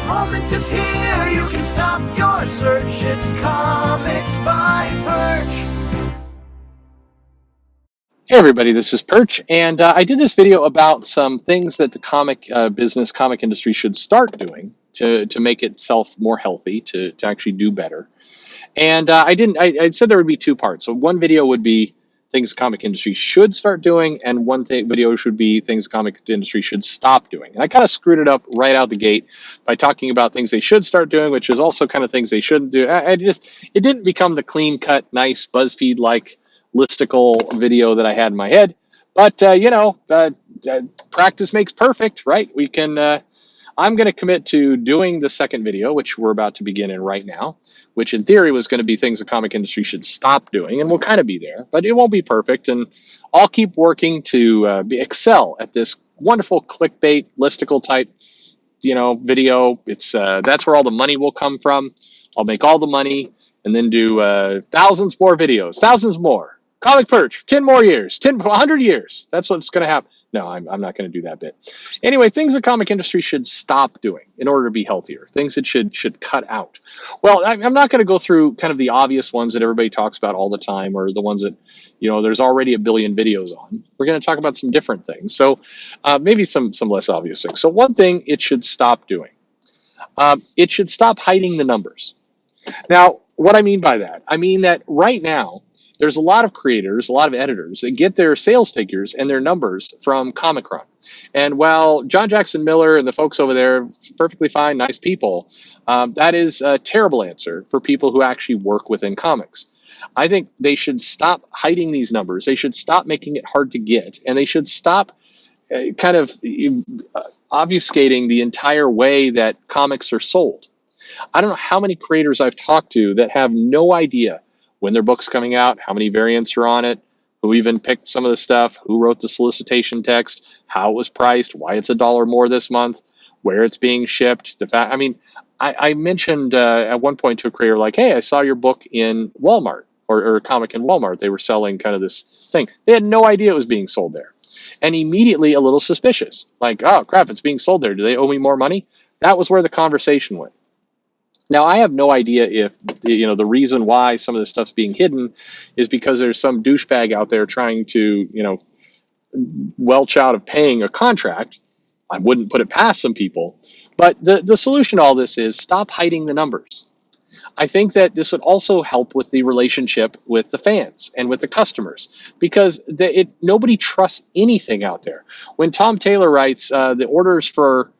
moment is here, you can stop your search. It's Comics by Perch. Hey everybody, this is Perch, and I did this video about some things that the comic industry should start doing to make itself more healthy, to actually do better. And I said there would be two parts. So one video would be things the comic industry should start doing, and video should be things the comic industry should stop doing. And I kind of screwed it up right out the gate by talking about things they should start doing, which is also kind of things they shouldn't do. It didn't become the clean cut, nice BuzzFeed like listicle video that I had in my head. But practice makes perfect, right? I'm going to commit to doing the second video, which we're about to begin in right now, which in theory was going to be things the comic industry should stop doing, and we'll kind of be there, but it won't be perfect. And I'll keep working to excel at this wonderful clickbait listicle type, video. It's that's where all the money will come from. I'll make all the money and then do thousands more videos, thousands more. Comic Perch, 10 more years, 100 years. That's what's going to happen. No, I'm not going to do that bit. Anyway, things the comic industry should stop doing in order to be healthier. Things it should cut out. Well, I'm not going to go through kind of the obvious ones that everybody talks about all the time, or the ones that there's already a billion videos on. We're going to talk about some different things. So maybe some less obvious things. So one thing it should stop doing. It should stop hiding the numbers. Now, what I mean by that, I mean that right now, there's a lot of creators, a lot of editors that get their sales figures and their numbers from Comic Run. And while John Jackson Miller and the folks over there, perfectly fine, nice people, that is a terrible answer for people who actually work within comics. I think they should stop hiding these numbers. They should stop making it hard to get, and they should stop kind of obfuscating the entire way that comics are sold. I don't know how many creators I've talked to that have no idea when their book's coming out, how many variants are on it, who even picked some of the stuff, who wrote the solicitation text, how it was priced, why it's $1 more this month, where it's being shipped. I mentioned at one point to a creator like, hey, I saw your book in Walmart or a comic in Walmart. They were selling kind of this thing. They had no idea it was being sold there. And immediately a little suspicious, like, oh crap, it's being sold there. Do they owe me more money? That was where the conversation went. Now, I have no idea if, the reason why some of this stuff's being hidden is because there's some douchebag out there trying to, welch out of paying a contract. I wouldn't put it past some people. But the solution to all this is stop hiding the numbers. I think that this would also help with the relationship with the fans and with the customers, because nobody trusts anything out there. When Tom Taylor writes the orders for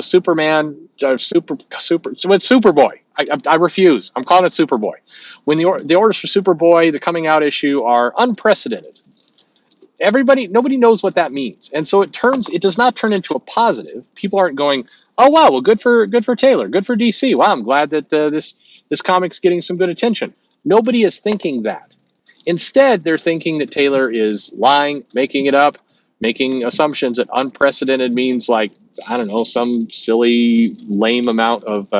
Superman, Superboy. I refuse. I'm calling it Superboy. When the orders for Superboy, the coming out issue, are unprecedented. Nobody knows what that means, and so it does not turn into a positive. People aren't going, oh wow, well good for Taylor, good for DC. Wow, I'm glad that this comic's getting some good attention. Nobody is thinking that. Instead, they're thinking that Taylor is lying, making it up, making assumptions that unprecedented means like, I don't know, some silly, lame amount of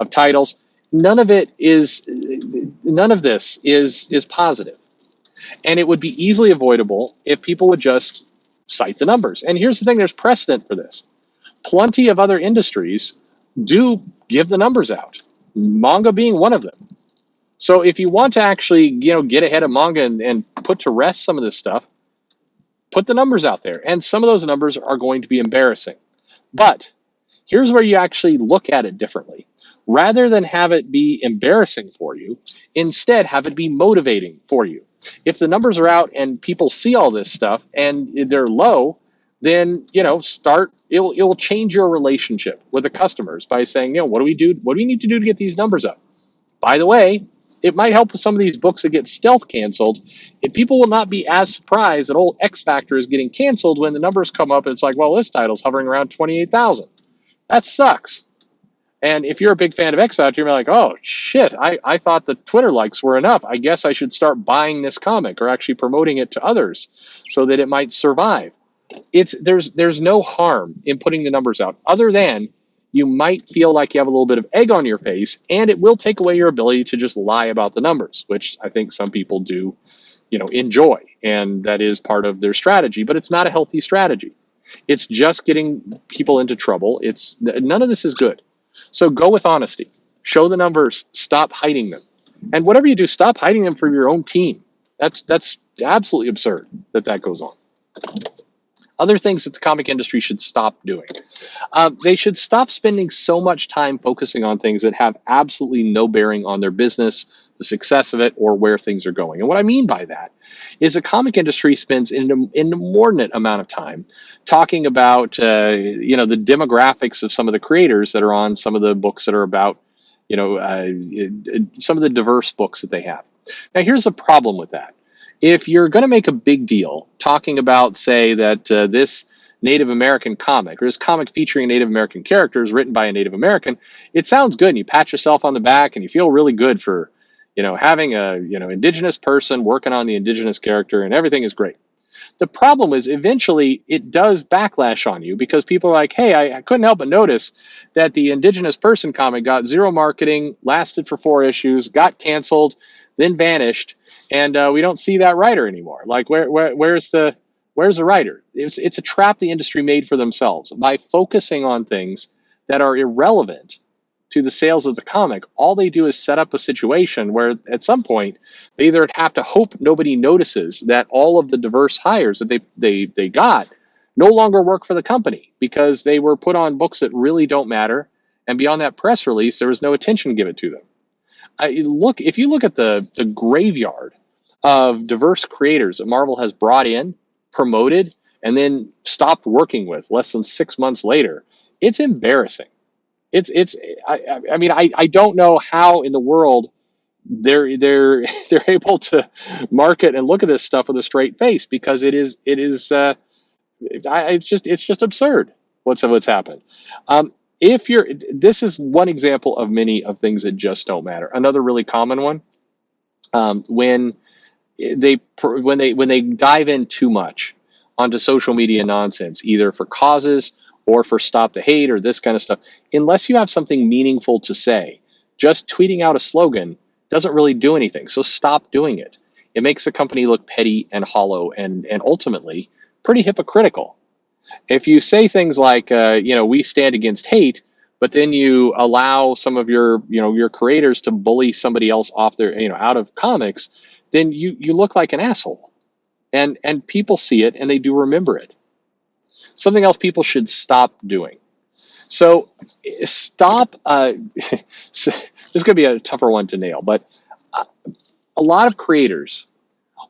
titles. None of this is positive. And it would be easily avoidable if people would just cite the numbers. And here's the thing, there's precedent for this. Plenty of other industries do give the numbers out, manga being one of them. So if you want to actually, get ahead of manga and put to rest some of this stuff, put the numbers out there. And some of those numbers are going to be embarrassing. But here's where you actually look at it differently. Rather than have it be embarrassing for you, instead have it be motivating for you. If the numbers are out and people see all this stuff and they're low, then it will change your relationship with the customers by saying, what do we do? What do we need to do to get these numbers up? By the way, it might help with some of these books that get stealth canceled. And people will not be as surprised that old X Factor is getting canceled when the numbers come up and it's like, well, this title's hovering around 28,000. That sucks. And if you're a big fan of X Factor, you're like, oh shit, I thought the Twitter likes were enough. I guess I should start buying this comic or actually promoting it to others so that it might survive. There's no harm in putting the numbers out, other than you might feel like you have a little bit of egg on your face, and it will take away your ability to just lie about the numbers, which I think some people do, enjoy, and that is part of their strategy, but it's not a healthy strategy. It's just getting people into trouble. None of this is good. So go with honesty. Show the numbers. Stop hiding them. And whatever you do, stop hiding them from your own team. That's absolutely absurd that goes on. Other things that the comic industry should stop doing. They should stop spending so much time focusing on things that have absolutely no bearing on their business, the success of it, or where things are going. And what I mean by that is the comic industry spends an inordinate amount of time talking about the demographics of some of the creators that are on some of the books that are about some of the diverse books that they have. Now, here's the problem with that. If you're going to make a big deal talking about, say, that this Native American comic or this comic featuring Native American characters written by a Native American, it sounds good and you pat yourself on the back and you feel really good for, having a, indigenous person working on the indigenous character and everything is great. The problem is eventually it does backlash on you because people are like, hey, I couldn't help but notice that the indigenous person comic got zero marketing, lasted for 4 issues, got canceled, then vanished, and we don't see that writer anymore. Like, where's the writer? It's a trap the industry made for themselves by focusing on things that are irrelevant to the sales of the comic. All they do is set up a situation where at some point they either have to hope nobody notices that all of the diverse hires that they got no longer work for the company because they were put on books that really don't matter, and beyond that press release there was no attention given to them. If you look at the graveyard of diverse creators that Marvel has brought in, promoted, and then stopped working with less than 6 months later, it's embarrassing. I don't know how in the world they're able to market and look at this stuff with a straight face, because it's just absurd what's happened. This is one example of many of things that just don't matter. Another really common one, when they dive in too much onto social media nonsense, either for causes or for stop the hate or this kind of stuff, unless you have something meaningful to say, just tweeting out a slogan doesn't really do anything. So stop doing it. It makes the company look petty and hollow and ultimately pretty hypocritical. If you say things like, we stand against hate, but then you allow some of your creators to bully somebody else off out of comics, then you look like an asshole. And people see it and they do remember it. Something else people should stop doing. So stop. This is going to be a tougher one to nail, but a lot of creators,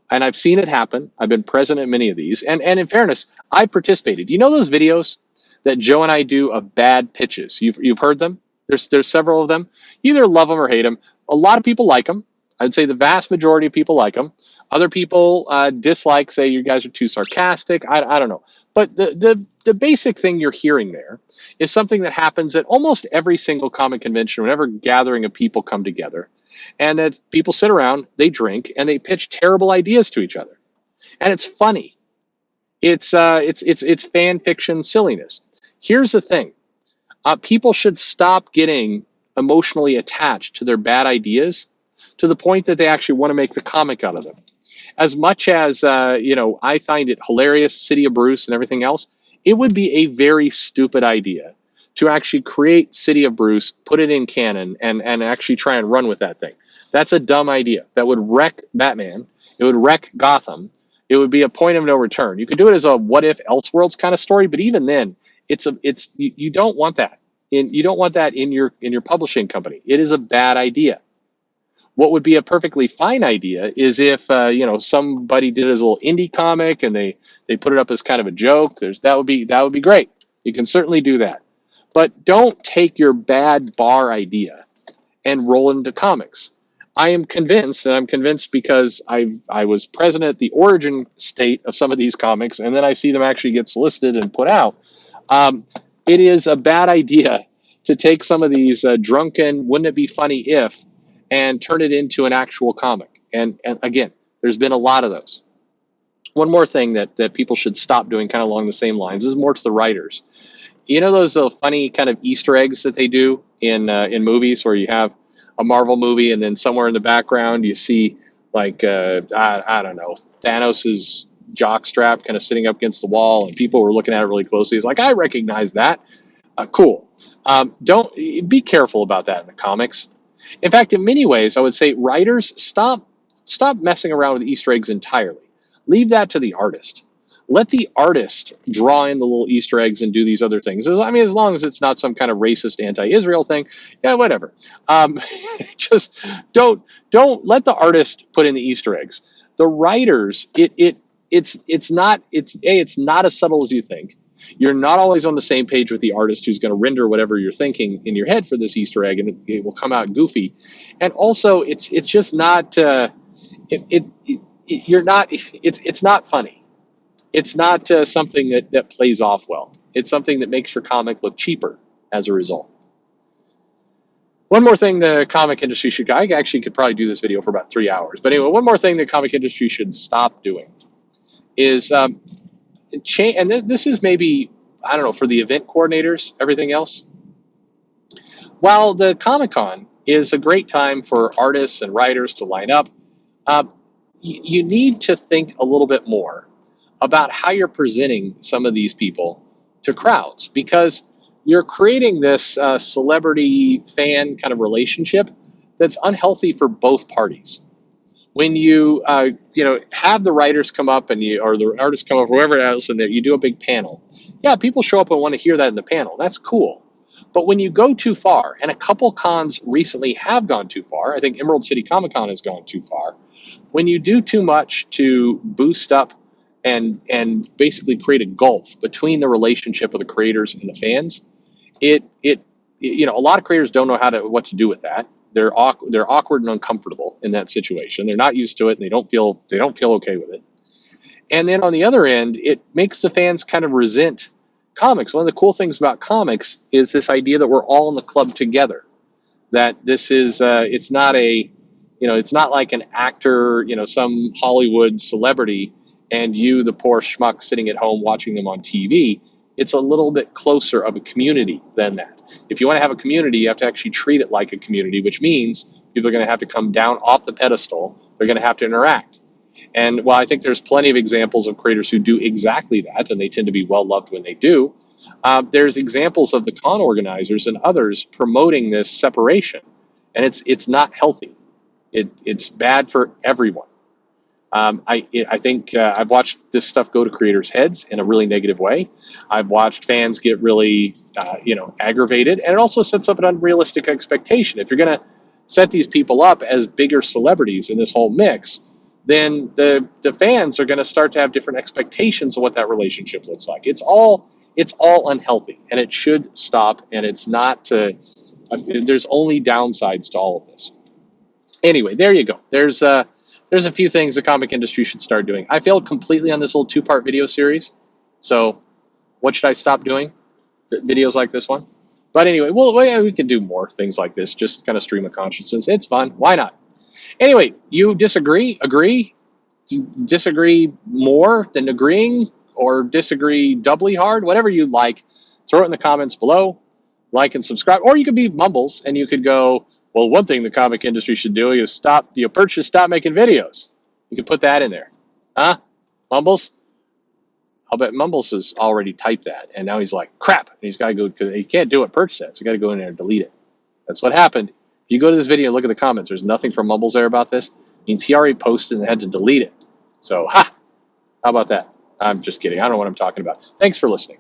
and I've seen it happen. I've been present at many of these, and in fairness, I've participated. You know those videos that Joe and I do of bad pitches? You've heard them. There's several of them. You either love them or hate them. A lot of people like them. I'd say the vast majority of people like them. Other people dislike, say you guys are too sarcastic. I don't know. But the basic thing you're hearing there is something that happens at almost every single comic convention whenever gathering of people come together. And that people sit around, they drink, and they pitch terrible ideas to each other. And it's funny. It's fan fiction silliness. Here's the thing. People should stop getting emotionally attached to their bad ideas to the point that they actually want to make the comic out of them. As much as, I find it hilarious, City of Bruce and everything else, it would be a very stupid idea to actually create City of Bruce, put it in canon, and actually try and run with that thing. That's a dumb idea. That would wreck Batman. It would wreck Gotham. It would be a point of no return. You could do it as a what if Elseworlds kind of story, but even then, you don't want that. You don't want that in your publishing company. It is a bad idea. What would be a perfectly fine idea is if somebody did it as a little indie comic and they put it up as kind of a joke. That would be great. You can certainly do that, but don't take your bad bar idea and roll into comics. I am convinced, and I'm convinced because I was present at the origin state of some of these comics, and then I see them actually get solicited and put out. It is a bad idea to take some of these drunken, wouldn't it be funny if, and turn it into an actual comic. And again, there's been a lot of those. One more thing that people should stop doing kind of along the same lines, this is more to the writers. You know those funny kind of Easter eggs that they do in movies where you have a Marvel movie and then somewhere in the background you see like, I don't know, Thanos's jockstrap kind of sitting up against the wall and people were looking at it really closely. It's like, I recognize that. Cool. Don't be careful about that in the comics. In fact, in many ways, I would say writers stop messing around with Easter eggs entirely. Leave that to the artist. Let the artist draw in the little Easter eggs and do these other things. I mean, as long as it's not some kind of racist anti-Israel thing, yeah, whatever. Just don't let the artist put in the Easter eggs. The writers, it's not as subtle as you think. You're not always on the same page with the artist who's going to render whatever you're thinking in your head for this Easter egg, and it will come out goofy. And also, it's just not you're not it's not funny. It's not something that plays off well. It's something that makes your comic look cheaper as a result. One more thing the comic industry should, I actually could probably do this video for about 3 hours. But anyway, one more thing the comic industry should stop doing is and this is maybe, I don't know, for the event coordinators, everything else. While the Comic-Con is a great time for artists and writers to line up, you need to think a little bit more about how you're presenting some of these people to crowds, because you're creating this celebrity fan kind of relationship that's unhealthy for both parties. When you have the writers come up or the artists come up, or whoever else, and you do a big panel, yeah, people show up and want to hear that in the panel. That's cool. But when you go too far, and a couple cons recently have gone too far, I think Emerald City Comic Con has gone too far. When you do too much to boost up and basically create a gulf between the relationship of the creators and the fans, a lot of creators don't know what to do with that. They're awkward and uncomfortable in that situation. They're not used to it, and they don't feel okay with it. And then on the other end, it makes the fans kind of resent comics. One of the cool things about comics is this idea that we're all in the club together. That this is it's not like an actor, some Hollywood celebrity, and you, the poor schmuck sitting at home watching them on TV. It's a little bit closer of a community than that. If you want to have a community, you have to actually treat it like a community, which means people are going to have to come down off the pedestal. They're going to have to interact. And while I think there's plenty of examples of creators who do exactly that, and they tend to be well loved when they do, there's examples of the con organizers and others promoting this separation, and it's not healthy. It's bad for everyone. I think I've watched this stuff go to creators' heads in a really negative way. I've watched fans get really, aggravated, and it also sets up an unrealistic expectation. If you're going to set these people up as bigger celebrities in this whole mix, then the fans are going to start to have different expectations of what that relationship looks like. It's all unhealthy, and it should stop. And it's not. There's only downsides to all of this. Anyway, there you go. There's a few things the comic industry should start doing. I failed completely on this little 2-part video series. So what should I stop doing? Videos like this one? But anyway, we can do more things like this. Just kind of stream of consciousness. It's fun. Why not? Anyway, you disagree, agree, disagree more than agreeing, or disagree doubly hard, whatever you like. Throw it in the comments below. Like and subscribe. Or you could be Mumbles and you could go, well, one thing the comic industry should do is Perch should stop making videos. You could put that in there. Huh? Mumbles? I'll bet Mumbles has already typed that, and now he's like, crap. And he's got to go, because he can't do what Perch says. He's got to go in there and delete it. That's what happened. If you go to this video and look at the comments, there's nothing from Mumbles there about this. It means he already posted and had to delete it. So, how about that? I'm just kidding. I don't know what I'm talking about. Thanks for listening.